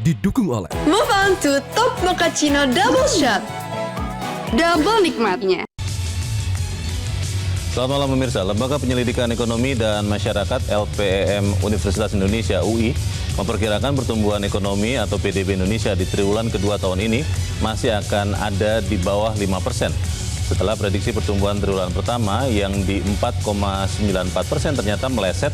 didukung oleh Move on to Top Mochaccino Double Shot. Double nikmatnya. Selamat malam pemirsa, Lembaga Penyelidikan Ekonomi dan Masyarakat LPEM Universitas Indonesia UI memperkirakan pertumbuhan ekonomi atau PDB Indonesia di triwulan kedua tahun ini masih akan ada di bawah 5%. Setelah prediksi pertumbuhan triwulan pertama yang di 4,94% ternyata meleset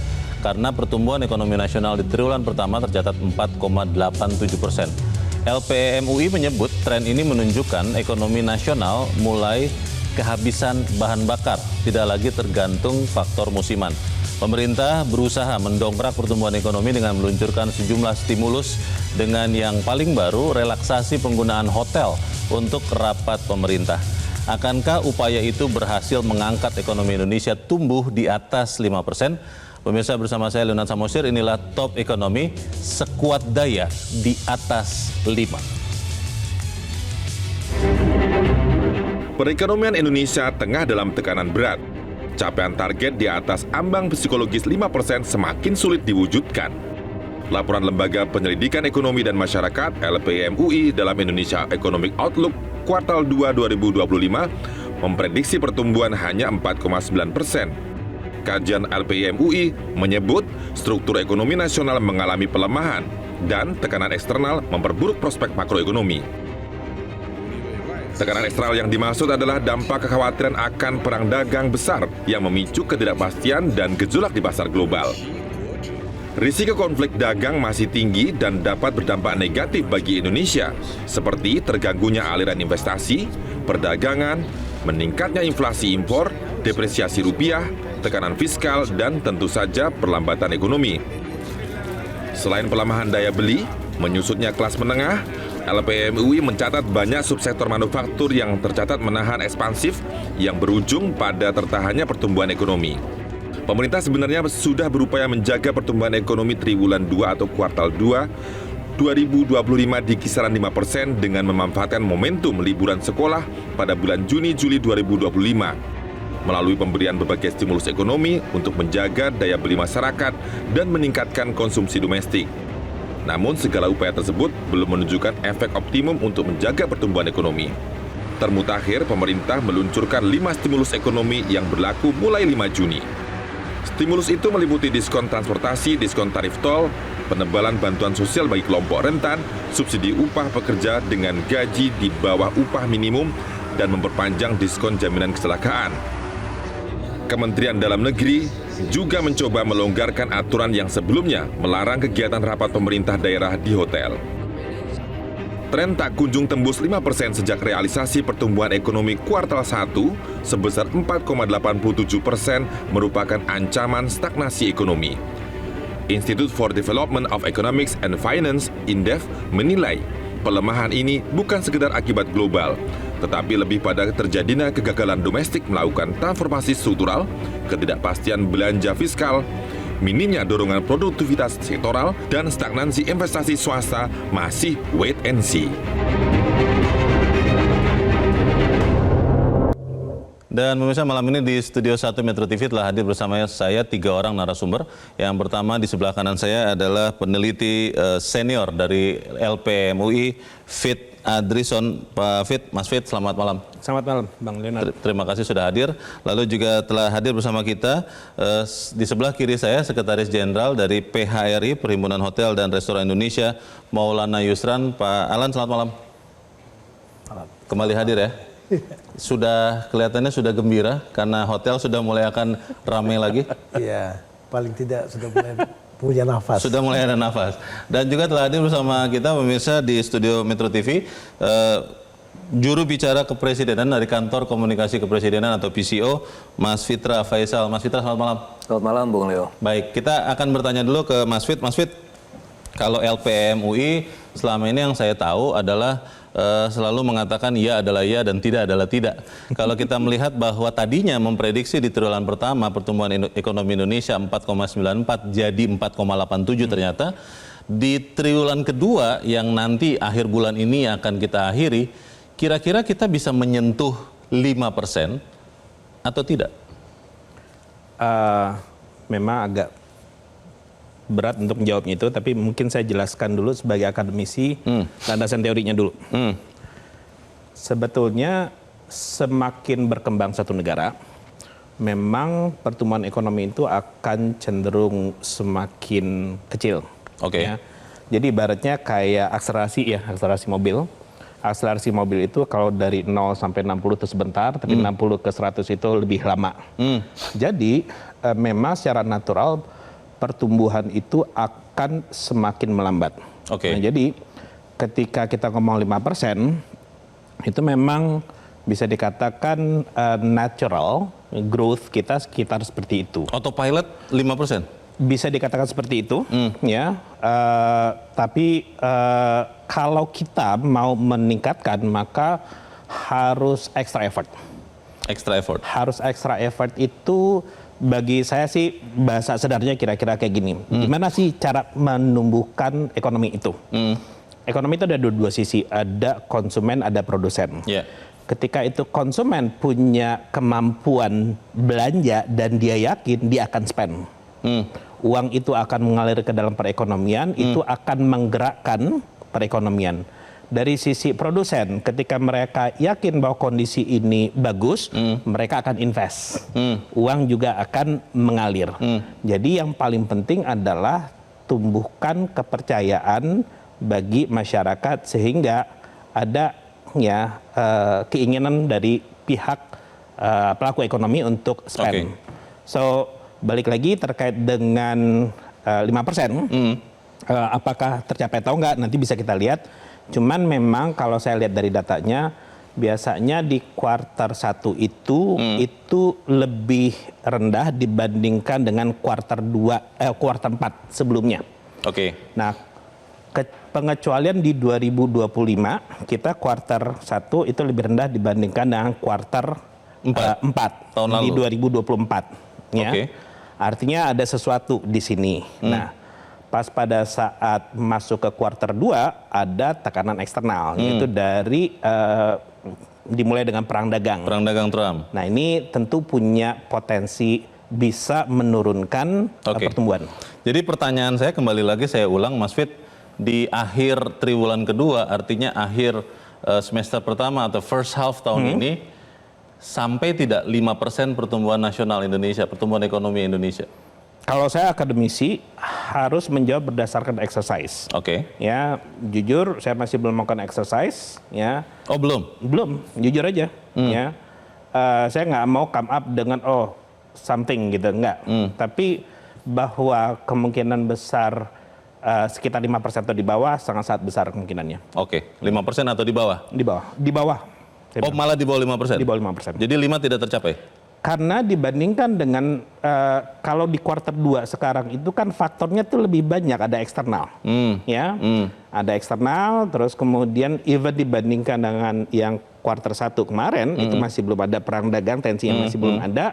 karena pertumbuhan ekonomi nasional di triwulan pertama tercatat 4,87%. LPEM UI menyebut tren ini menunjukkan ekonomi nasional mulai kehabisan bahan bakar, tidak lagi tergantung faktor musiman. Pemerintah berusaha mendongkrak pertumbuhan ekonomi dengan meluncurkan sejumlah stimulus dengan yang paling baru relaksasi penggunaan hotel untuk rapat pemerintah. Akankah upaya itu berhasil mengangkat ekonomi Indonesia tumbuh di atas 5%? Pemirsa, bersama saya Leonard Samosir, inilah Top Ekonomi, sekuat daya di atas 5. Perekonomian Indonesia tengah dalam tekanan berat. Capaian target di atas ambang psikologis 5% semakin sulit diwujudkan. Laporan Lembaga Penyelidikan Ekonomi dan Masyarakat LPEM UI dalam Indonesia Economic Outlook kuartal 2 2025 memprediksi pertumbuhan hanya 4,9%. Kajian LPEM UI menyebut struktur ekonomi nasional mengalami pelemahan dan tekanan eksternal memperburuk prospek makroekonomi. Tekanan eksternal yang dimaksud adalah dampak kekhawatiran akan perang dagang besar yang memicu ketidakpastian dan gejolak di pasar global. Risiko konflik dagang masih tinggi dan dapat berdampak negatif bagi Indonesia, seperti terganggunya aliran investasi, perdagangan, meningkatnya inflasi impor, depresiasi rupiah, tekanan fiskal, dan tentu saja perlambatan ekonomi. Selain pelemahan daya beli, menyusutnya kelas menengah, LPEM UI mencatat banyak subsektor manufaktur yang tercatat menahan ekspansif yang berujung pada tertahannya pertumbuhan ekonomi. Pemerintah sebenarnya sudah berupaya menjaga pertumbuhan ekonomi triwulan 2 atau kuartal 2 2025 di kisaran 5% dengan memanfaatkan momentum liburan sekolah pada bulan Juni-Juli 2025 melalui pemberian berbagai stimulus ekonomi untuk menjaga daya beli masyarakat dan meningkatkan konsumsi domestik. Namun segala upaya tersebut belum menunjukkan efek optimum untuk menjaga pertumbuhan ekonomi. Termutakhir, pemerintah meluncurkan 5 stimulus ekonomi yang berlaku mulai 5 Juni. Stimulus itu meliputi diskon transportasi, diskon tarif tol, penebalan bantuan sosial bagi kelompok rentan, subsidi upah pekerja dengan gaji di bawah upah minimum, dan memperpanjang diskon jaminan kecelakaan. Kementerian Dalam Negeri juga mencoba melonggarkan aturan yang sebelumnya melarang kegiatan rapat pemerintah daerah di hotel. Tren tak kunjung tembus 5% sejak realisasi pertumbuhan ekonomi kuartal 1 sebesar 4,87% merupakan ancaman stagnasi ekonomi. Institute for Development of Economics and Finance, INDEF, menilai pelemahan ini bukan sekedar akibat global, tetapi lebih pada terjadinya kegagalan domestik melakukan transformasi struktural, ketidakpastian belanja fiskal, minimnya dorongan produktivitas sektoral, dan stagnansi investasi swasta masih wait and see. Dan pemirsa, malam ini di Studio 1 Metro TV telah hadir bersama saya 3 orang narasumber. Yang pertama di sebelah kanan saya adalah peneliti senior dari LPEM UI, Fit Adrison. Pak Fit, Mas Fit, selamat malam. Selamat malam, Bang Leonard. Terima kasih sudah hadir. Lalu juga telah hadir bersama kita di sebelah kiri saya, Sekretaris Jenderal dari PHRI, Perhimpunan Hotel dan Restoran Indonesia, Maulana Yusran. Pak Alan, selamat malam. Kembali hadir ya. Sudah kelihatannya sudah gembira karena hotel sudah mulai akan ramai lagi. Iya, paling tidak sudah mulai punya nafas. Sudah mulai ada nafas. Dan juga telah hadir bersama kita pemirsa di Studio Metro TV, juru bicara kepresidenan dari Kantor Komunikasi Kepresidenan atau PCO, Mas Fitra Faisal. Mas Fitra, selamat malam. Selamat malam, Bung Leo. Baik, kita akan bertanya dulu ke Mas Fit. Mas Fit, kalau LPEM UI selama ini yang saya tahu adalah selalu mengatakan ya adalah ya dan tidak adalah tidak. Kalau kita melihat bahwa tadinya memprediksi di triwulan pertama pertumbuhan ekonomi Indonesia 4,94 jadi 4,87 ternyata. Di triwulan kedua yang nanti akhir bulan ini akan kita akhiri, kira-kira kita bisa menyentuh 5% atau tidak? Memang agak berat untuk menjawabnya itu, tapi mungkin saya jelaskan dulu sebagai akademisi landasan teorinya dulu. Sebetulnya semakin berkembang satu negara, memang pertumbuhan ekonomi itu akan cenderung semakin kecil. Oke. Ya. Jadi ibaratnya kayak akselerasi mobil. Akselerasi mobil itu kalau dari 0 sampai 60 itu sebentar, tapi 60 ke 100 itu lebih lama. Jadi memang secara natural pertumbuhan itu akan semakin melambat. Oke. Nah, jadi ketika kita ngomong 5%, itu memang bisa dikatakan natural growth kita sekitar seperti itu. Autopilot 5%? Bisa dikatakan seperti itu, ya. Tapi kalau kita mau meningkatkan, maka harus extra effort. Extra effort. Harus extra effort itu bagi saya sih bahasa sederhananya kira-kira kayak gini. Gimana sih cara menumbuhkan ekonomi itu? Ekonomi itu ada dua sisi, ada konsumen, ada produsen. Yeah. Ketika itu konsumen punya kemampuan belanja dan dia yakin dia akan spend. Uang itu akan mengalir ke dalam perekonomian, itu akan menggerakkan perekonomian. Dari sisi produsen, ketika mereka yakin bahwa kondisi ini bagus, mereka akan invest. Uang juga akan mengalir. Jadi yang paling penting adalah tumbuhkan kepercayaan bagi masyarakat sehingga ada keinginan dari pihak pelaku ekonomi untuk spend. So balik lagi terkait dengan 5%, apakah tercapai atau enggak nanti bisa kita lihat. Cuman memang kalau saya lihat dari datanya, biasanya di kuartal 1 itu lebih rendah dibandingkan dengan kuartal 4 sebelumnya. Oke. Nah, pengecualian di 2025 kita kuartal 1 itu lebih rendah dibandingkan dengan kuartal 4 tahun lalu. Di 2024. Ya. Oke. Artinya ada sesuatu di sini. Nah, pas pada saat masuk ke kuartal 2 ada tekanan eksternal, yaitu dari dimulai dengan perang dagang. Perang dagang Trump. Nah, ini tentu punya potensi bisa menurunkan pertumbuhan. Jadi pertanyaan saya kembali lagi saya ulang, Mas Fit, di akhir triwulan kedua, artinya akhir semester pertama atau first half tahun ini, sampai tidak 5% pertumbuhan nasional Indonesia, pertumbuhan ekonomi Indonesia? Kalau saya akademisi harus menjawab berdasarkan exercise. Oke. Ya, jujur saya masih belum melakukan exercise. Ya. Oh belum? Belum, jujur aja. Ya. Saya nggak mau come up dengan something gitu, enggak. Tapi bahwa kemungkinan besar sekitar 5% atau di bawah sangat besar kemungkinannya. Oke, 5% atau di bawah? Di bawah. Di bawah. Oh malah di bawah 5%? Di bawah 5%. Jadi 5 tidak tercapai? Karena dibandingkan dengan kalau di kuartal 2 sekarang itu kan faktornya tuh lebih banyak, ada eksternal. Ya. Ada eksternal, terus kemudian even dibandingkan dengan yang kuartal 1 kemarin itu masih belum ada perang dagang, tensinya masih belum ada.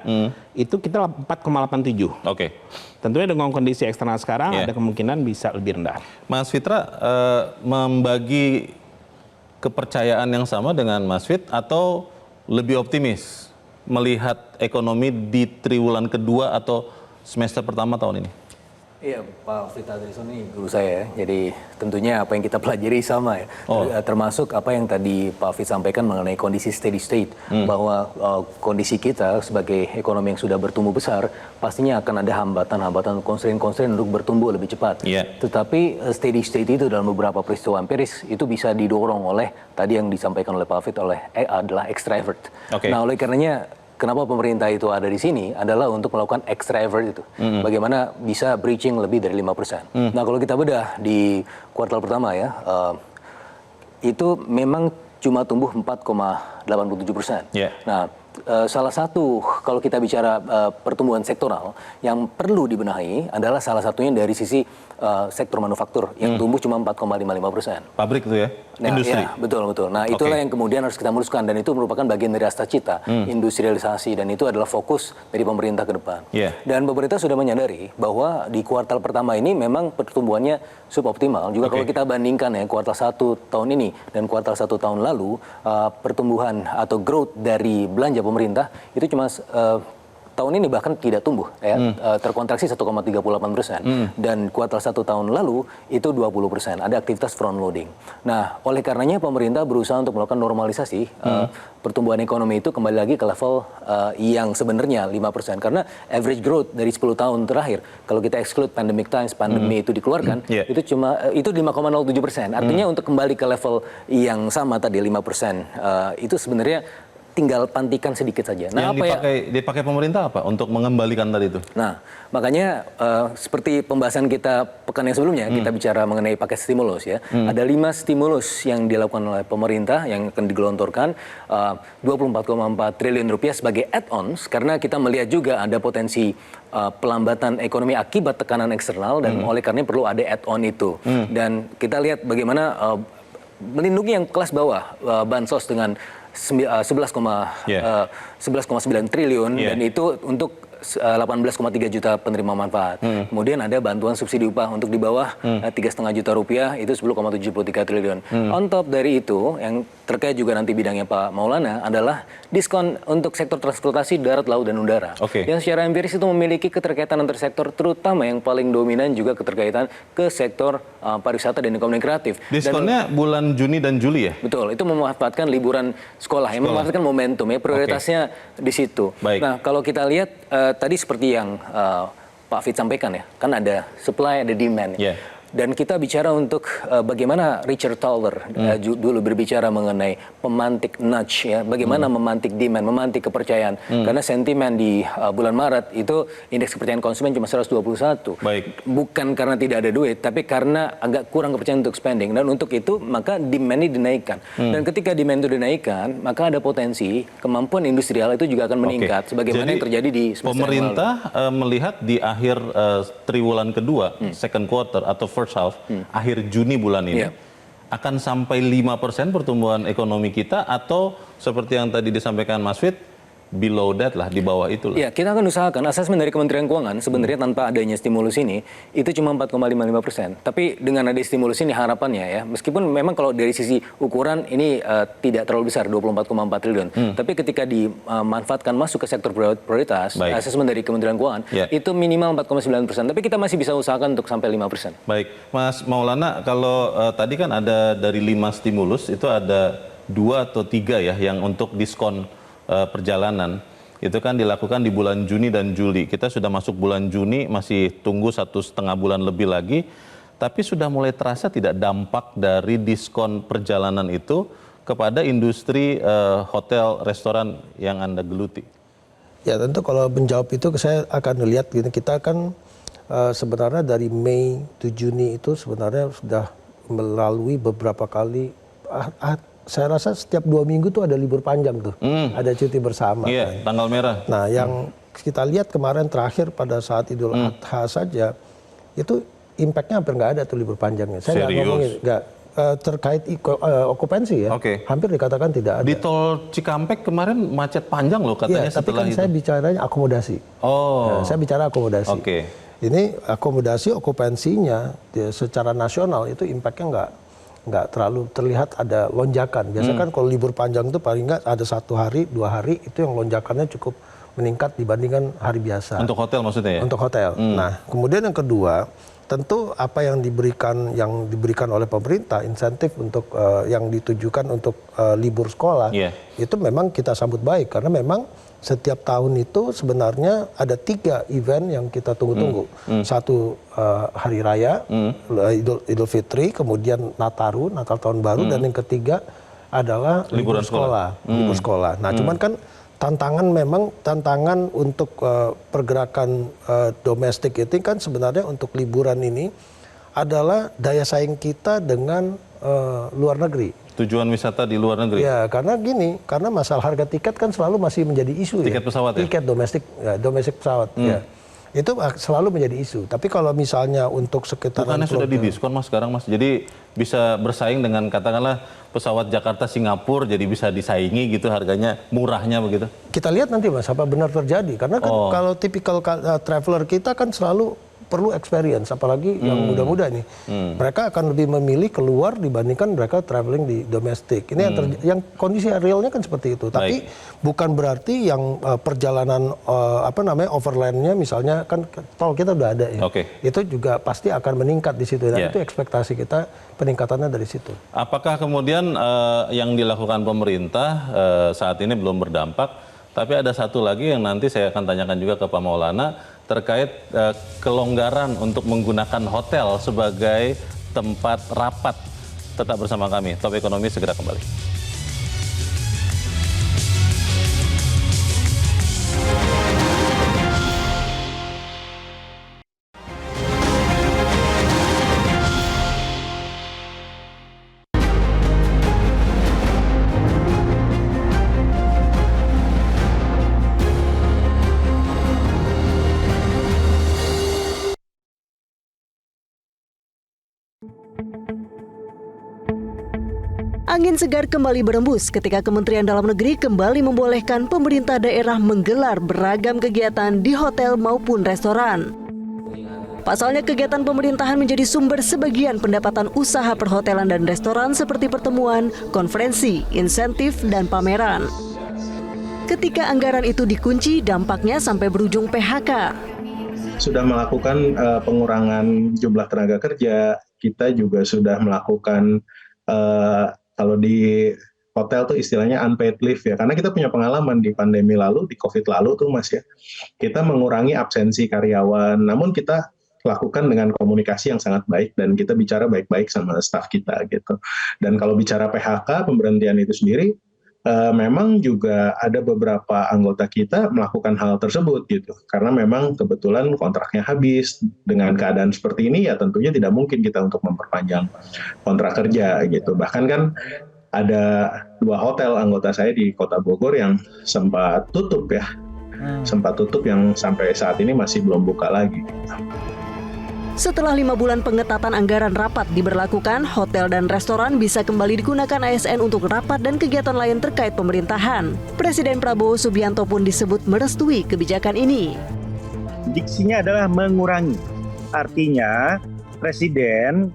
Itu kita 4,87. Oke. Tentunya dengan kondisi eksternal sekarang ada kemungkinan bisa lebih rendah. Mas Fitra membagi kepercayaan yang sama dengan Mas Fit atau lebih optimis melihat ekonomi di triwulan kedua atau semester pertama tahun ini? Iya, Pak Fitra Adrison ini guru saya ya. Jadi tentunya apa yang kita pelajari sama ya. Termasuk apa yang tadi Pak Fit sampaikan mengenai kondisi steady state. Bahwa kondisi kita sebagai ekonomi yang sudah bertumbuh besar, pastinya akan ada hambatan-hambatan, constraint-constraint untuk bertumbuh lebih cepat. Tetapi steady state itu dalam beberapa peristiwa empiris itu bisa didorong oleh tadi yang disampaikan oleh Pak Fit adalah extra effort. Nah, oleh karenanya kenapa pemerintah itu ada di sini adalah untuk melakukan extra effort itu. Bagaimana bisa breaching lebih dari 5%. Nah, kalau kita bedah di kuartal pertama ya, itu memang cuma tumbuh 4,87%. Nah, salah satu kalau kita bicara pertumbuhan sektoral yang perlu dibenahi adalah salah satunya dari sisi sektor manufaktur yang tumbuh cuma 4,55%. Pabrik itu ya? Nah, industri? Ya, betul. Nah, itulah yang kemudian harus kita meluruskan dan itu merupakan bagian dari Asta Cita, industrialisasi, dan itu adalah fokus dari pemerintah ke depan. Dan pemerintah sudah menyadari bahwa di kuartal pertama ini memang pertumbuhannya suboptimal. Juga kalau kita bandingkan ya kuartal 1 tahun ini dan kuartal 1 tahun lalu, pertumbuhan atau growth dari belanja pemerintah itu cuma tahun ini bahkan tidak tumbuh, ya, terkontraksi 1,38%. Dan kuartal 1 tahun lalu itu 20%. Ada aktivitas front loading. Nah, oleh karenanya pemerintah berusaha untuk melakukan normalisasi pertumbuhan ekonomi itu kembali lagi ke level yang sebenarnya 5%. Karena average growth dari 10 tahun terakhir, kalau kita exclude pandemic times, pandemi itu dikeluarkan, itu 5,07%. Artinya untuk kembali ke level yang sama tadi 5%, itu sebenarnya tinggal pantikan sedikit saja. Nah, yang dipakai pemerintah apa untuk mengembalikan tadi itu? Nah, makanya seperti pembahasan kita pekan yang sebelumnya, kita bicara mengenai paket stimulus ya. Ada 5 stimulus yang dilakukan oleh pemerintah yang akan digelontorkan, 24,4 triliun rupiah sebagai add-ons, karena kita melihat juga ada potensi pelambatan ekonomi akibat tekanan eksternal, dan oleh karena perlu ada add-on itu. Dan kita lihat bagaimana melindungi yang kelas bawah, bansos dengan 11,9 triliun, dan itu untuk 18,3 juta penerima manfaat. Kemudian ada bantuan subsidi upah untuk di bawah 3,5 juta rupiah, itu 10,73 triliun. On top dari itu, yang terkait juga nanti bidangnya Pak Maulana adalah diskon untuk sektor transportasi darat, laut, dan udara. Yang secara empiris itu memiliki keterkaitan antar sektor, terutama yang paling dominan juga keterkaitan ke sektor pariwisata dan ekonomi kreatif. Diskonnya bulan Juni dan Juli ya? Betul, itu memanfaatkan liburan sekolah, yang memanfaatkan momentum ya, prioritasnya di situ. Nah, kalau kita lihat tadi seperti yang Pak Fit sampaikan ya, kan ada supply, ada demand. Dan kita bicara untuk bagaimana Richard Thaler dulu berbicara mengenai pemantik nudge ya, bagaimana memantik demand, memantik kepercayaan. Karena sentimen di bulan Maret itu indeks kepercayaan konsumen cuma 121. Bukan karena tidak ada duit, tapi karena agak kurang kepercayaan untuk spending. Dan untuk itu maka demand ini dinaikkan. Dan ketika demand itu dinaikkan, maka ada potensi kemampuan industrial itu juga akan meningkat. Sebagaimana yang terjadi di semester pemerintah melihat di akhir triwulan kedua, second quarter atau first half, akhir Juni bulan ini, akan sampai 5% pertumbuhan ekonomi kita, atau seperti yang tadi disampaikan Mas Fit, below that lah, di bawah itu lah. Ya, kita akan usahakan. Asesmen dari Kementerian Keuangan sebenarnya tanpa adanya stimulus ini itu cuma 4,55%. Tapi dengan ada stimulus ini harapannya ya, meskipun memang kalau dari sisi ukuran ini tidak terlalu besar, 24,4 triliun. Tapi ketika dimanfaatkan masuk ke sektor prioritas, asesmen dari Kementerian Keuangan itu minimal 4,9%. Tapi kita masih bisa usahakan untuk sampai 5%. Baik, Mas Maulana, kalau tadi kan ada dari 5 stimulus itu ada 2 atau 3 ya yang untuk diskon perjalanan, itu kan dilakukan di bulan Juni dan Juli. Kita sudah masuk bulan Juni, masih tunggu 1,5 bulan lebih lagi, tapi sudah mulai terasa tidak dampak dari diskon perjalanan itu kepada industri hotel, restoran yang Anda geluti? Ya tentu kalau menjawab itu saya akan lihat gini, kita kan sebenarnya dari Mei ke Juni itu sebenarnya sudah melalui beberapa kali, saya rasa setiap 2 minggu tuh ada libur panjang tuh, ada cuti bersama. Tanggal merah. Nah, yang kita lihat kemarin terakhir pada saat Idul Adha saja, itu impactnya hampir nggak ada tuh libur panjangnya. Saya nggak ngomongin, nggak terkait okupansi ya, hampir dikatakan tidak ada. Di tol Cikampek kemarin macet panjang loh katanya setelah itu. Tapi kan saya bicaranya akomodasi. Saya bicara akomodasi. Ini akomodasi okupansinya secara nasional itu impactnya nggak terlalu terlihat ada lonjakan. Biasanya kan kalau libur panjang itu paling nggak ada 1 hari, 2 hari itu yang lonjakannya cukup meningkat dibandingkan hari biasa. Untuk hotel maksudnya ya? Untuk hotel. Nah, kemudian yang kedua, tentu apa yang diberikan oleh pemerintah, insentif untuk yang ditujukan untuk libur sekolah, itu memang kita sambut baik karena memang setiap tahun itu sebenarnya ada 3 event yang kita tunggu-tunggu. Satu hari raya, Idul Fitri, kemudian Nataru, Natal Tahun Baru, dan yang ketiga adalah libur sekolah. Nah, cuman kan tantangan untuk pergerakan domestik itu kan sebenarnya untuk liburan ini adalah daya saing kita dengan luar negeri. Tujuan wisata di luar negeri? Ya, karena masalah harga tiket kan selalu masih menjadi isu. Tiket pesawat ya? Tiket domestik pesawat, ya. Itu selalu menjadi isu. Tapi kalau misalnya untuk sekitaran... Bukannya sudah didiskon Mas sekarang Mas? Jadi bisa bersaing dengan katakanlah pesawat Jakarta-Singapura, jadi bisa disaingi gitu harganya, murahnya begitu? Kita lihat nanti Mas, apa benar terjadi. Karena kan kalau tipikal traveler kita kan selalu perlu experience, apalagi yang muda-muda nih. Mereka akan lebih memilih keluar dibandingkan mereka traveling di domestik. Ini yang kondisi realnya kan seperti itu. Tapi bukan berarti yang perjalanan overlandnya misalnya kan tol kita udah ada ya. Itu juga pasti akan meningkat di situ. Dan itu ekspektasi kita peningkatannya dari situ. Apakah kemudian yang dilakukan pemerintah saat ini belum berdampak? Tapi ada satu lagi yang nanti saya akan tanyakan juga ke Pak Maulana terkait kelonggaran untuk menggunakan hotel sebagai tempat rapat. Tetap bersama kami, Top Ekonomi segera kembali. Angin segar kembali berembus ketika Kementerian Dalam Negeri kembali membolehkan pemerintah daerah menggelar beragam kegiatan di hotel maupun restoran. Pasalnya kegiatan pemerintahan menjadi sumber sebagian pendapatan usaha perhotelan dan restoran seperti pertemuan, konferensi, insentif, dan pameran. Ketika anggaran itu dikunci, dampaknya sampai berujung PHK. Sudah melakukan pengurangan jumlah tenaga kerja, kita juga sudah melakukan kalau di hotel tuh istilahnya unpaid leave ya, karena kita punya pengalaman di pandemi lalu, di COVID lalu tuh Mas ya, kita mengurangi absensi karyawan, namun kita lakukan dengan komunikasi yang sangat baik dan kita bicara baik-baik sama staf kita gitu. Dan kalau bicara PHK, pemberhentian itu sendiri, memang juga ada beberapa anggota kita melakukan hal tersebut gitu, karena memang kebetulan kontraknya habis. Dengan keadaan seperti ini ya tentunya tidak mungkin kita untuk memperpanjang kontrak kerja gitu. Bahkan kan ada 2 hotel anggota saya di Kota Bogor yang sempat tutup ya, sempat tutup yang sampai saat ini masih belum buka lagi. Setelah 5 bulan pengetatan anggaran rapat diberlakukan, hotel dan restoran bisa kembali digunakan ASN untuk rapat dan kegiatan lain terkait pemerintahan. Presiden Prabowo Subianto pun disebut merestui kebijakan ini. Diksinya adalah mengurangi. Artinya, Presiden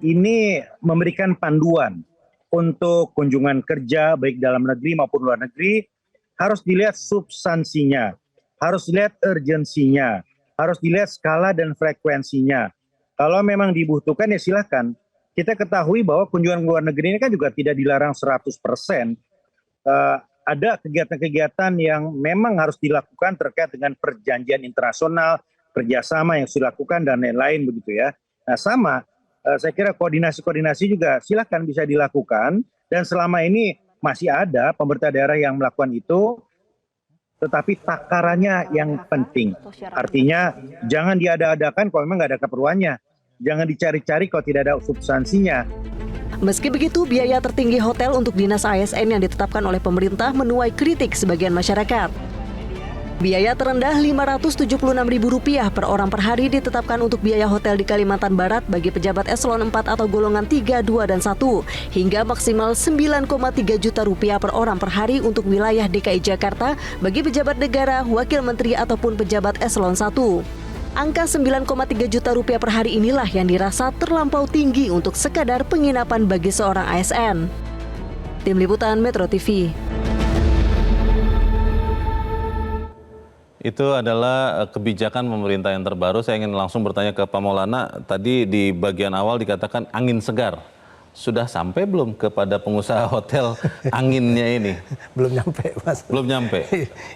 ini memberikan panduan untuk kunjungan kerja baik dalam negeri maupun luar negeri, harus dilihat substansinya, harus dilihat urgensinya, harus dilihat skala dan frekuensinya. Kalau memang dibutuhkan ya silakan. Kita ketahui bahwa kunjungan luar negeri ini kan juga tidak dilarang 100%. Ada kegiatan-kegiatan yang memang harus dilakukan terkait dengan perjanjian internasional, kerjasama yang harus dilakukan dan lain-lain begitu ya. Nah sama, saya kira koordinasi-koordinasi juga silakan bisa dilakukan, dan selama ini masih ada pemerintah daerah yang melakukan itu, tetapi takarannya yang penting. Artinya jangan diada-adakan kalau memang nggak ada keperluannya. Jangan dicari-cari kalau tidak ada substansinya. Meski begitu, biaya tertinggi hotel untuk dinas ASN yang ditetapkan oleh pemerintah menuai kritik sebagian masyarakat. Biaya terendah Rp576.000 per orang per hari ditetapkan untuk biaya hotel di Kalimantan Barat bagi pejabat eselon 4 atau golongan 3, 2, dan 1, hingga maksimal Rp9,3 juta per orang per hari untuk wilayah DKI Jakarta bagi pejabat negara, wakil menteri, ataupun pejabat eselon 1. Angka Rp9,3 juta per hari inilah yang dirasa terlampau tinggi untuk sekadar penginapan bagi seorang ASN. Tim Liputan Metro TV. Itu adalah kebijakan pemerintah yang terbaru. Saya ingin langsung bertanya ke Pak Maulana. Tadi di bagian awal dikatakan angin segar. Sudah sampai belum kepada pengusaha hotel anginnya ini? Belum nyampe, Mas. Belum nyampe?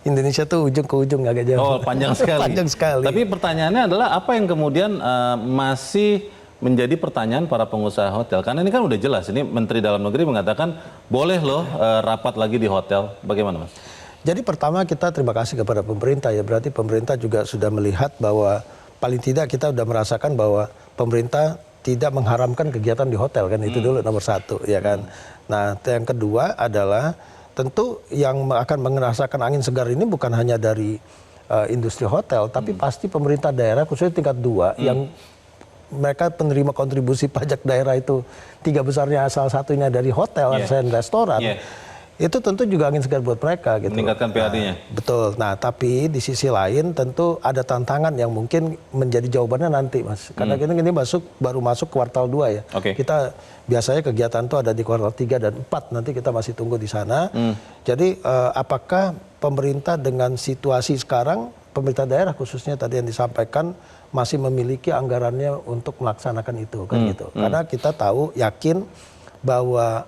Indonesia tuh ujung ke ujung agak jauh. Oh, panjang sekali. Panjang sekali. Tapi pertanyaannya adalah apa yang kemudian masih menjadi pertanyaan para pengusaha hotel? Karena ini kan udah jelas, ini Menteri Dalam Negeri mengatakan boleh loh rapat lagi di hotel. Bagaimana, Mas? Jadi pertama kita terima kasih kepada pemerintah ya, berarti pemerintah juga sudah melihat bahwa paling tidak kita sudah merasakan bahwa pemerintah tidak mengharamkan kegiatan di hotel kan, itu dulu nomor 1 ya kan. Nah yang kedua adalah tentu yang akan merasakan angin segar ini bukan hanya dari industri hotel, tapi pasti pemerintah daerah khususnya tingkat 2 yang mereka penerima kontribusi pajak daerah itu 3 besarnya salah satunya dari hotel dan restoran. itu tentu juga angin segar buat mereka gitu. Meningkatkan PAD-nya. Betul. Nah, tapi di sisi lain tentu ada tantangan yang mungkin menjadi jawabannya nanti, Mas. Karena ini baru masuk kuartal 2 ya. Kita biasanya kegiatan itu ada di kuartal 3 dan 4, nanti kita masih tunggu di sana. Jadi apakah pemerintah dengan situasi sekarang, pemerintah daerah khususnya tadi yang disampaikan masih memiliki anggarannya untuk melaksanakan itu kan gitu. Karena kita tahu, yakin bahwa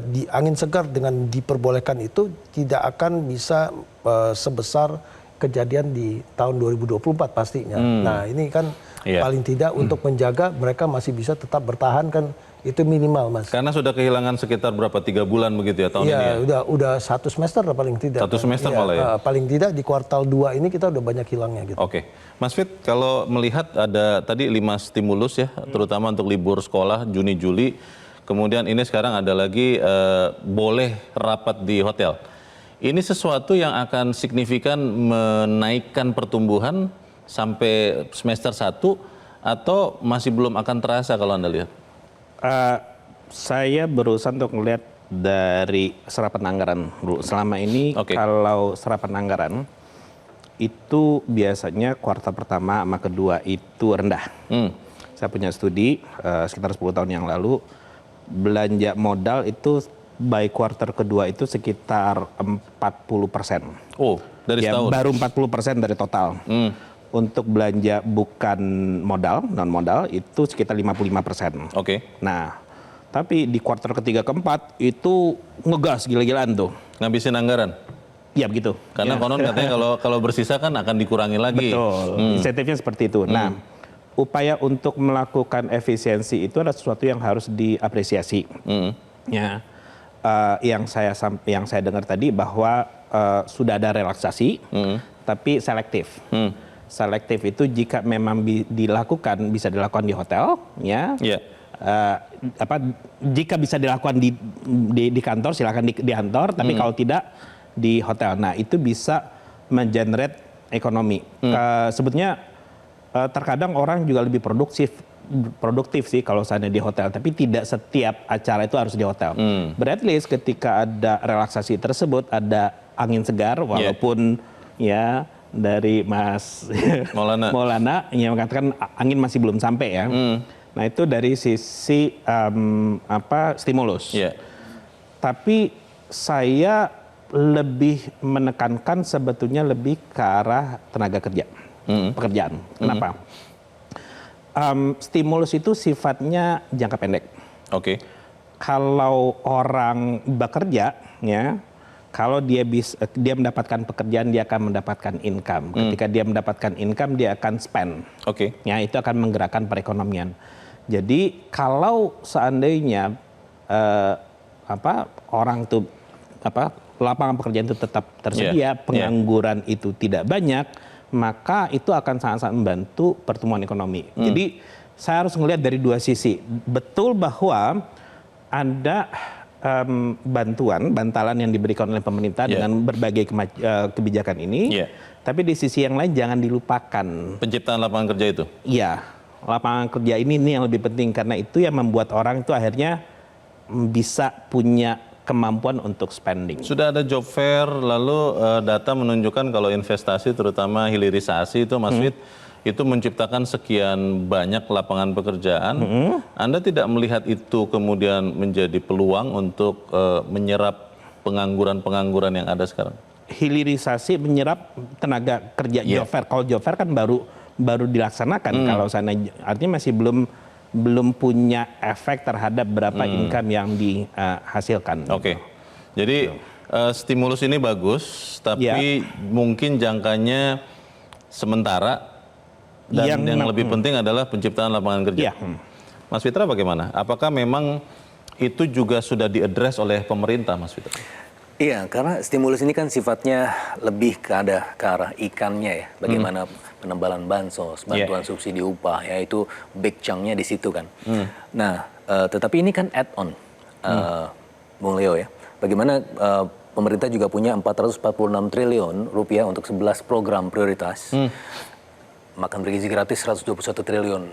di angin segar dengan diperbolehkan itu tidak akan bisa sebesar kejadian di tahun 2024 pastinya. Nah, ini kan paling tidak untuk menjaga mereka masih bisa tetap bertahan kan, itu minimal, Mas. Karena sudah kehilangan sekitar berapa, 3 bulan begitu ya tahun ini ya? Udah 1 semester lah paling tidak. 1 semester malah ya? Paling tidak di kuartal 2 ini kita udah banyak hilangnya gitu. Oke. Mas Fit, kalau melihat ada tadi 5 stimulus ya, terutama untuk libur sekolah Juni-Juli, kemudian ini sekarang ada lagi boleh rapat di hotel. Ini sesuatu yang akan signifikan menaikkan pertumbuhan sampai semester 1 atau masih belum akan terasa kalau Anda lihat? Saya berusaha untuk melihat dari serapan anggaran, Bro. Selama ini kalau serapan anggaran itu biasanya kuartal pertama sama kedua itu rendah. Saya punya studi sekitar 10 tahun yang lalu, belanja modal itu by kuartal kedua itu sekitar 40%. Oh, dari setahun? Baru 40% dari total. Untuk belanja bukan modal, non modal itu sekitar 55%. Nah, tapi di kuartal ketiga keempat itu ngegas gila-gilaan tuh. Ngabisin anggaran? Ya begitu. Karena konon katanya kalau bersisa kan akan dikurangi lagi. Betul, insentifnya seperti itu. Nah, upaya untuk melakukan efisiensi itu adalah sesuatu yang harus diapresiasi. Ya, yang saya dengar tadi bahwa sudah ada relaksasi, tapi selektif. Selektif itu jika memang bisa dilakukan di hotel, ya. Jika bisa dilakukan di kantor, silakan di kantor. Tapi kalau tidak di hotel, nah itu bisa mengenerate ekonomi. Sebetulnya terkadang orang juga lebih produktif sih kalau misalnya di hotel, tapi tidak setiap acara itu harus di hotel. But at least ketika ada relaksasi tersebut, ada angin segar, walaupun ya dari Mas Maulana yang mengatakan angin masih belum sampai ya. Nah itu dari sisi stimulus. Tapi saya lebih menekankan sebetulnya lebih ke arah tenaga kerja, pekerjaan. Kenapa? Stimulus itu sifatnya jangka pendek. Kalau orang bekerja, ya, kalau dia mendapatkan pekerjaan, dia akan mendapatkan income. Ketika dia mendapatkan income, dia akan spend. Ya, itu akan menggerakkan perekonomian. Jadi kalau seandainya orang tuh lapangan pekerjaan itu tetap tersedia, pengangguran itu tidak banyak, maka itu akan sangat-sangat membantu pertumbuhan ekonomi. Jadi saya harus melihat dari dua sisi. Betul bahwa ada bantalan yang diberikan oleh pemerintah dengan berbagai kebijakan ini, tapi di sisi yang lain jangan dilupakan penciptaan lapangan kerja itu. Iya, lapangan kerja ini yang lebih penting karena itu yang membuat orang itu akhirnya bisa punya kemampuan untuk spending. Sudah ada job fair, lalu data menunjukkan kalau investasi terutama hilirisasi itu Mas Fit, itu menciptakan sekian banyak lapangan pekerjaan. Anda tidak melihat itu kemudian menjadi peluang untuk menyerap pengangguran-pengangguran yang ada sekarang? Hilirisasi menyerap tenaga kerja job fair. Kalau job fair kan baru dilaksanakan. Kalau sana artinya masih belum punya efek terhadap berapa income yang dihasilkan. Jadi stimulus ini bagus, tapi mungkin jangkanya sementara. Dan yang lebih penting adalah penciptaan lapangan kerja. Mas Fitra bagaimana? Apakah memang itu juga sudah diadres oleh pemerintah, Mas Fitra? Iya, karena stimulus ini kan sifatnya lebih ke arah ikannya ya. Bagaimana penebalan bansos, bantuan subsidi upah, ya itu big chunk-nya di situ kan. Nah, tetapi ini kan add-on, Bung Leo ya. Bagaimana pemerintah juga punya 446 triliun rupiah untuk 11 program prioritas. Makan bergizi gratis 121 triliun,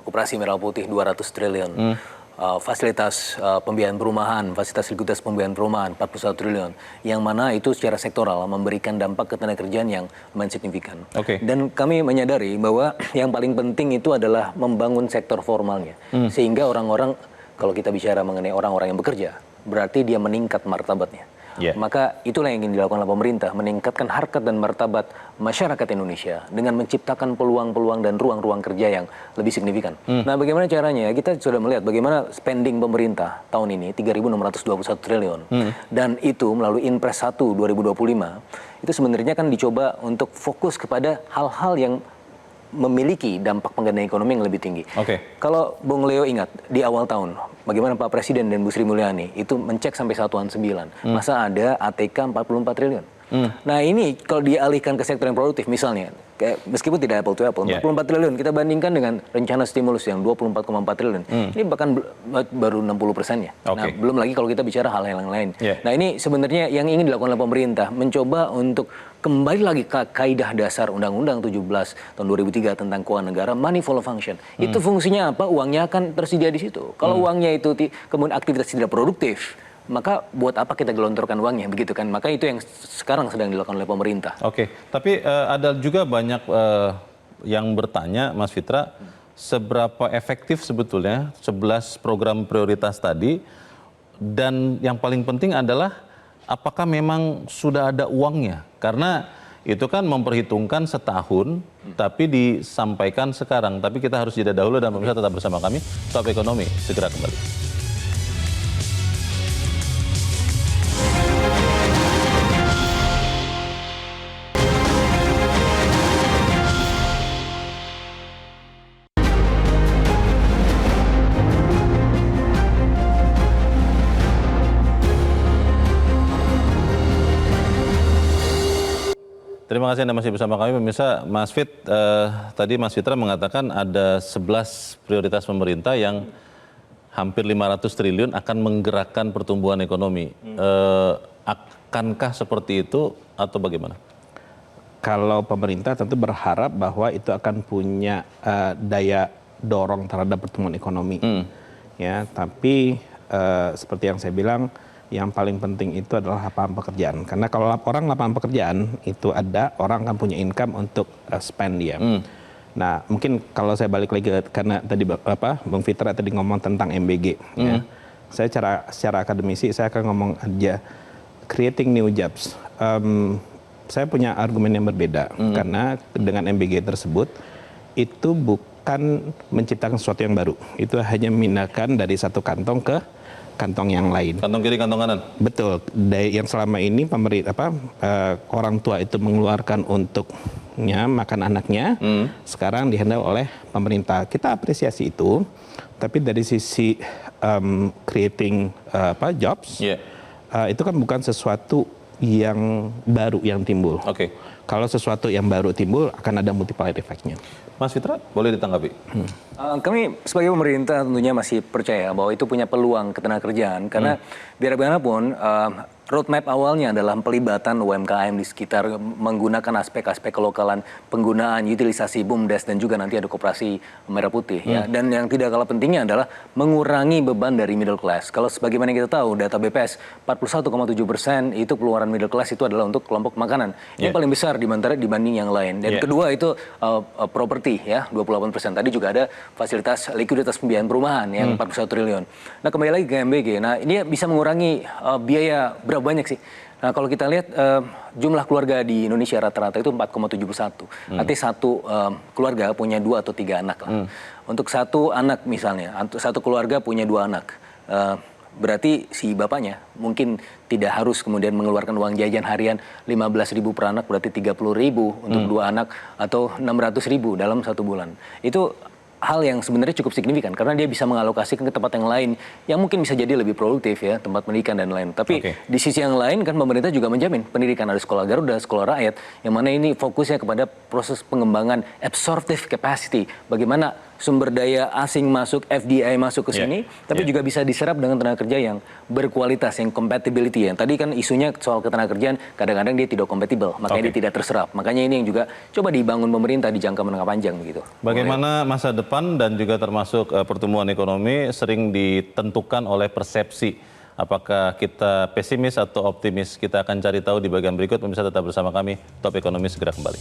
Koperasi Merah Putih 200 triliun, fasilitas pembiayaan perumahan, fasilitas likuiditas pembiayaan perumahan 41 triliun, yang mana itu secara sektoral memberikan dampak ke tenaga kerjaan yang lumayan signifikan. Dan kami menyadari bahwa yang paling penting itu adalah membangun sektor formalnya, sehingga orang-orang, kalau kita bicara mengenai orang-orang yang bekerja, berarti dia meningkat martabatnya. Maka itulah yang ingin dilakukan oleh pemerintah, meningkatkan harkat dan martabat masyarakat Indonesia dengan menciptakan peluang-peluang dan ruang-ruang kerja yang lebih signifikan. Nah, bagaimana caranya? Kita sudah melihat bagaimana spending pemerintah tahun ini 3.621 triliun. Dan itu melalui Inpres 1 2025, itu sebenarnya kan dicoba untuk fokus kepada hal-hal yang memiliki dampak penggandaan ekonomi yang lebih tinggi. Kalau Bung Leo ingat di awal tahun, bagaimana Pak Presiden dan Bu Sri Mulyani itu mencek sampai satuan 9. Masa ada ATK 44 triliun. Nah ini kalau dialihkan ke sektor yang produktif misalnya, meskipun tidak apple to apple, 44 triliun kita bandingkan dengan rencana stimulus yang 24,4 triliun. Ini bahkan baru 60%-nya. Nah belum lagi kalau kita bicara hal yang lain. Nah ini sebenarnya yang ingin dilakukan oleh pemerintah, mencoba untuk kembali lagi ke kaidah dasar Undang-Undang 17 tahun 2003 tentang keuangan negara, money follow function. Itu fungsinya apa? Uangnya akan tersedia di situ. Kalau uangnya itu kemudian aktivitas tidak produktif, maka buat apa kita gelontorkan uangnya, begitu kan? Maka itu yang sekarang sedang dilakukan oleh pemerintah. Tapi ada juga banyak yang bertanya, Mas Fitra, seberapa efektif sebetulnya 11 program prioritas tadi, dan yang paling penting adalah apakah memang sudah ada uangnya? Karena itu kan memperhitungkan setahun, tapi disampaikan sekarang. Tapi kita harus jeda dahulu dan pemirsa tetap bersama kami. Top Ekonomi segera kembali. Terima kasih Anda masih bersama kami, pemirsa. Mas Fit, tadi Mas Fitra mengatakan ada 11 prioritas pemerintah yang hampir 500 triliun akan menggerakkan pertumbuhan ekonomi. Akankah seperti itu atau bagaimana? Kalau pemerintah tentu berharap bahwa itu akan punya daya dorong terhadap pertumbuhan ekonomi. Ya, tapi seperti yang saya bilang, yang paling penting itu adalah lapangan pekerjaan. Karena kalau orang lapangan pekerjaan itu ada, orang akan punya income untuk spend dia. Nah, mungkin kalau saya balik lagi karena tadi Bung Fitra tadi ngomong tentang MBG. Ya. Saya secara akademisi saya akan ngomong aja creating new jobs. Saya punya argumen yang berbeda karena dengan MBG tersebut itu bukan menciptakan sesuatu yang baru. Itu hanya memindahkan dari satu kantong ke kantong yang lain. Kantong kiri, kantong kanan. Betul. Yang selama ini pemerintah orang tua itu mengeluarkan untuknya makan anaknya, sekarang dihandle oleh pemerintah. Kita apresiasi itu, tapi dari sisi creating jobs, itu kan bukan sesuatu yang baru yang timbul. Kalau sesuatu yang baru timbul akan ada multiplier effect-nya. Mas Fitra, boleh ditanggapi? Kami sebagai pemerintah tentunya masih percaya bahwa itu punya peluang ketenagakerjaan karena biar bagaimanapun roadmap awalnya adalah pelibatan UMKM di sekitar menggunakan aspek-aspek kelokalan, penggunaan utilisasi BUMDes dan juga nanti ada koperasi merah putih ya. Dan yang tidak kalah pentingnya adalah mengurangi beban dari middle class. Kalau sebagaimana kita tahu data BPS 41,7% itu keluaran middle class itu adalah untuk kelompok makanan. Ini paling besar dibanding yang lain. Dan kedua itu properti ya 28%. Tadi juga ada fasilitas likuiditas pembiayaan perumahan yang 41 triliun. Nah kembali lagi ke MBG. Nah ini bisa mengurangi biaya berapa banyak sih? Nah kalau kita lihat jumlah keluarga di Indonesia rata-rata itu 4,71. Artinya satu keluarga punya 2 atau 3 anak lah. Untuk satu anak misalnya, satu keluarga punya 2 anak. Berarti si bapaknya mungkin tidak harus kemudian mengeluarkan uang jajan harian 15.000 per anak, berarti 30.000 untuk 2 anak atau 600.000 dalam 1 bulan. Itu hal yang sebenarnya cukup signifikan karena dia bisa mengalokasikan ke tempat yang lain yang mungkin bisa jadi lebih produktif ya, tempat pendidikan dan lain. Tapi di sisi yang lain kan pemerintah juga menjamin pendidikan, ada sekolah Garuda, sekolah rakyat yang mana ini fokusnya kepada proses pengembangan absorptive capacity, bagaimana sumber daya asing masuk, FDI masuk ke sini, tapi juga bisa diserap dengan tenaga kerja yang berkualitas, yang compatibility. Yang tadi kan isunya soal ketenagakerjaan, kadang-kadang dia tidak compatible, makanya dia tidak terserap. Makanya ini yang juga coba dibangun pemerintah di jangka menengah panjang begitu. Bagaimana masa depan dan juga termasuk pertumbuhan ekonomi sering ditentukan oleh persepsi. Apakah kita pesimis atau optimis? Kita akan cari tahu di bagian berikut. Pemirsa tetap bersama kami. Top Ekonomi segera kembali.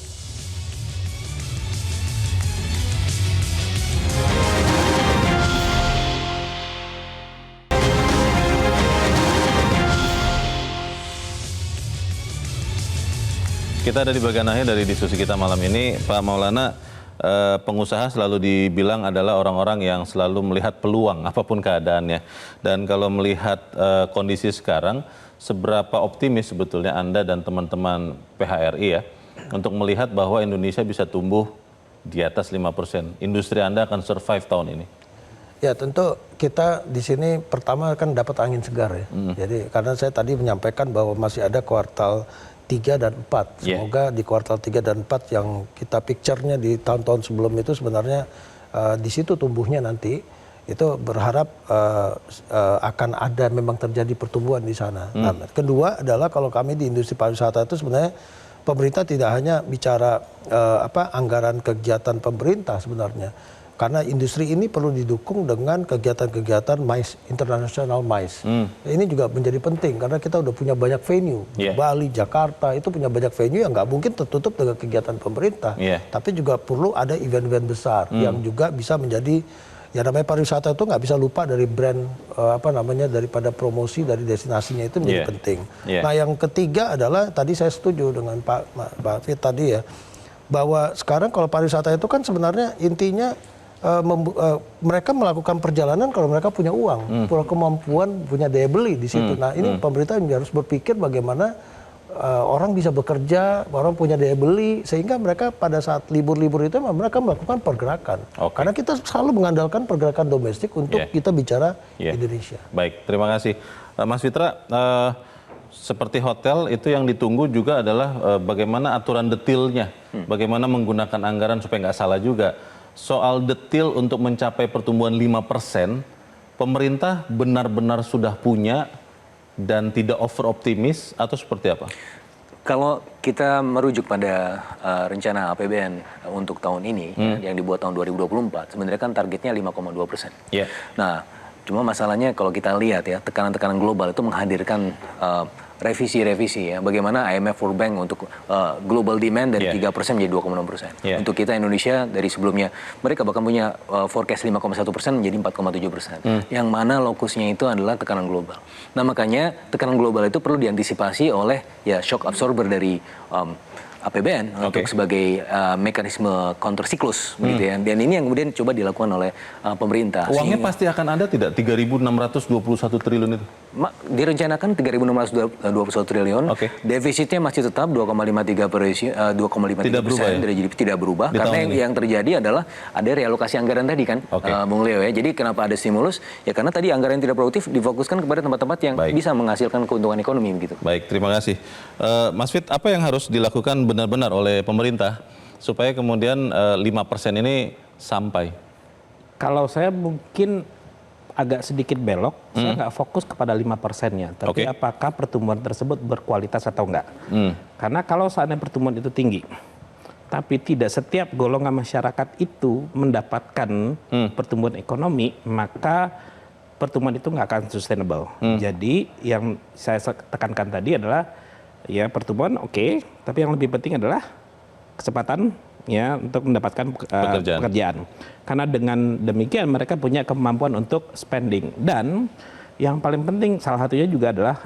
Kita ada di bagian akhir dari diskusi kita malam ini. Pak Maulana, pengusaha selalu dibilang adalah orang-orang yang selalu melihat peluang apapun keadaannya. Dan kalau melihat kondisi sekarang, seberapa optimis sebetulnya Anda dan teman-teman PHRI ya untuk melihat bahwa Indonesia bisa tumbuh di atas 5%. Industri Anda akan survive tahun ini? Ya tentu kita di sini pertama kan dapat angin segar ya. Jadi karena saya tadi menyampaikan bahwa masih ada kuartal 3 dan 4. Semoga di kuartal 3 dan 4 yang kita picture-nya di tahun-tahun sebelum itu sebenarnya di situ tumbuhnya nanti itu berharap akan ada memang terjadi pertumbuhan di sana. Nah, kedua adalah kalau kami di industri pariwisata itu sebenarnya pemerintah tidak hanya bicara anggaran kegiatan pemerintah sebenarnya. Karena industri ini perlu didukung dengan kegiatan-kegiatan MICE, International MICE. Ini juga menjadi penting karena kita udah punya banyak venue. Bali, Jakarta itu punya banyak venue yang nggak mungkin tertutup dengan kegiatan pemerintah. Tapi juga perlu ada event-event besar yang juga bisa menjadi, ya namanya pariwisata itu nggak bisa lupa dari brand, daripada promosi dari destinasinya itu menjadi penting. Nah yang ketiga adalah, tadi saya setuju dengan Pak Fit tadi ya, bahwa sekarang kalau pariwisata itu kan sebenarnya intinya mereka melakukan perjalanan kalau mereka punya uang, punya kemampuan, punya daya beli di situ. Nah ini pemerintah harus berpikir bagaimana orang bisa bekerja, orang punya daya beli, sehingga mereka pada saat libur-libur itu mereka melakukan pergerakan. Karena kita selalu mengandalkan pergerakan domestik untuk kita bicara Indonesia. Baik, terima kasih. Mas Fitra, seperti hotel itu yang ditunggu juga adalah bagaimana aturan detailnya, bagaimana menggunakan anggaran supaya nggak salah juga. Soal detail untuk mencapai pertumbuhan 5%, pemerintah benar-benar sudah punya dan tidak over optimis atau seperti apa? Kalau kita merujuk pada rencana APBN untuk tahun ini yang dibuat tahun 2024, sebenarnya kan targetnya 5,2%. Nah, cuma masalahnya kalau kita lihat ya, tekanan-tekanan global itu menghadirkan revisi-revisi ya, bagaimana IMF World Bank untuk global demand dari 3% menjadi 2,6%. Untuk kita Indonesia dari sebelumnya mereka bahkan punya forecast 5,1% menjadi 4,7%. Yang mana lokusnya itu adalah tekanan global. Nah makanya tekanan global itu perlu diantisipasi oleh ya shock absorber dari APBN untuk sebagai mekanisme counter siklus begitu ya. Dan ini yang kemudian coba dilakukan oleh pemerintah. Uangnya pasti akan ada tidak 3.621 triliun itu? Direncanakan 3.621 triliun. Defisitnya masih tetap 2,53% dari GDP, tidak berubah. Karena yang terjadi adalah ada realokasi anggaran tadi kan, Bung Leo ya. Jadi kenapa ada stimulus? Ya karena tadi anggaran yang tidak produktif difokuskan kepada tempat-tempat yang bisa menghasilkan keuntungan ekonomi begitu. Baik, terima kasih. Mas Fit, apa yang harus dilakukan benar-benar oleh pemerintah supaya kemudian 5% ini sampai? Kalau saya mungkin agak sedikit belok, saya nggak fokus kepada 5%-nya, tapi apakah pertumbuhan tersebut berkualitas atau enggak. Karena kalau seandainya pertumbuhan itu tinggi, tapi tidak setiap golongan masyarakat itu mendapatkan pertumbuhan ekonomi, maka pertumbuhan itu nggak akan sustainable. Jadi yang saya tekankan tadi adalah ya pertumbuhan tapi yang lebih penting adalah kesempatan ya untuk mendapatkan pekerjaan. Karena dengan demikian mereka punya kemampuan untuk spending, dan yang paling penting salah satunya juga adalah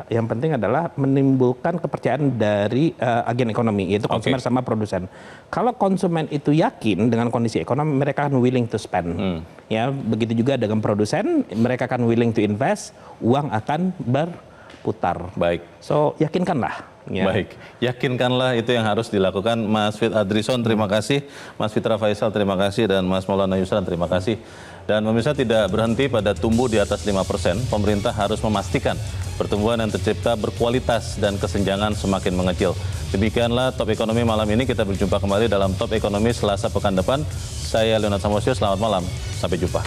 menimbulkan kepercayaan dari agen ekonomi, yaitu konsumen sama produsen. Kalau konsumen itu yakin dengan kondisi ekonomi, mereka akan willing to spend. Ya, begitu juga dengan produsen, mereka akan willing to invest, uang akan berputar. Baik. So yakinkanlah. Ya. Baik, yakinkanlah itu yang harus dilakukan. Mas Fit Adrison, terima kasih. Mas Fitra Faisal, terima kasih. Dan Mas Maulana Yusran, terima kasih. Dan pemirsa, tidak berhenti pada tumbuh di atas 5%. Pemerintah harus memastikan pertumbuhan yang tercipta berkualitas dan kesenjangan semakin mengecil. Demikianlah Top Ekonomi malam ini. Kita berjumpa kembali dalam Top Ekonomi Selasa pekan depan. Saya Leonard Samosio, selamat malam. Sampai jumpa.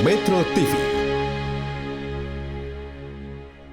Metro TV